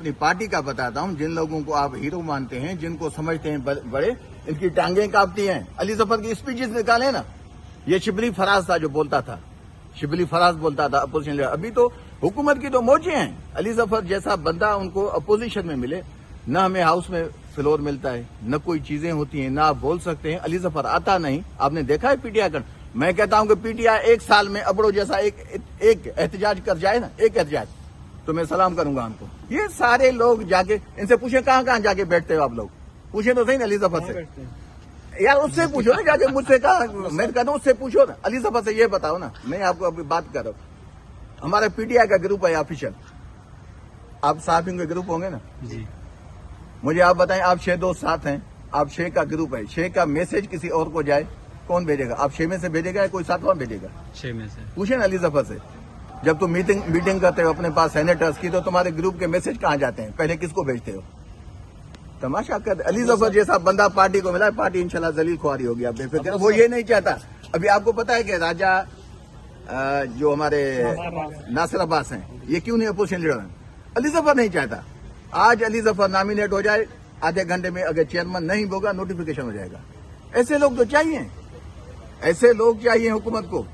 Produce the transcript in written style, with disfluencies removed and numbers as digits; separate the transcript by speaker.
Speaker 1: अपनी पार्टी का बताता हूं, जिन लोगों को आप हीरो मानते हैं, जिनको समझते हैं बड़े, इनकी टांगें कांपती हैं। अली जफर की स्पीचेस निकाले ना, ये शिबली फराज था जो बोलता था, शिबली फराज बोलता था अपोजिशन लीडर। अभी तो हुकूमत की तो मौजें हैं। अली जफर जैसा बंदा उनको अपोजिशन में मिले, न हमें हाउस में फ्लोर मिलता है, न कोई चीजें होती हैं, न आप बोल सकते हैं। अली जफर आता नहीं। आपने देखा है पीटीआई कर? मैं कहता हूं कि पीटीआई एक साल में अबड़ो जैसा एक एहतजाज कर जाए ना, एक एहतजाज, तो मैं सलाम करूंगा उनको। ये सारे लोग जाके इनसे पूछे कहां जाके बैठते हो आप लोग, पूछे तो सही ना अली जफर से। यार उससे पूछो ना जाके, मुझसे कहा, मैं कहता हूं उससे पूछो ना। अली जफर से ये बताओ ना, मैं आपको अभी बात कर रहा हूं। हमारा पीटीआई का ग्रुप है ऑफिशियल, आप साहब के ग्रुप होंगे ना जी। मुझे आप बताएं, आप 6 दोस्त साथ हैं, आप 6 का ग्रुप है, 6 का मैसेज किसी और को जाए, कौन भेजेगा? आप 6 में से भेजेगा या कोई सातवां भेजेगा? 6 में से। पूछे ना अली जफर से, जब तुम मीटिंग करते हो अपने पास सेनेटर्स की, तो तुम्हारे ग्रुप के मैसेज कहां जाते हैं? पहले किसको भेजते हो? तमाशा कर। अली जफर जैसा बंदा पार्टी को मिला, पार्टी इंशाल्लाह जलील खुआरी होगी, आप बेफिक्र। वो ये नहीं चाहता। अभी आपको पता है कि राजा जो हमारे नासिर अब्बास हैं, ये क्यों नहीं अपोजिशन लीडर हैं? अली जफर नहीं चाहता। आज अली जफर नॉमिनेट हो जाए, आधे घंटे में अगर चेयरमैन नहीं होगा, नोटिफिकेशन हो जाएगा। ऐसे लोग तो चाहिए, ऐसे लोग चाहिए हुकूमत को।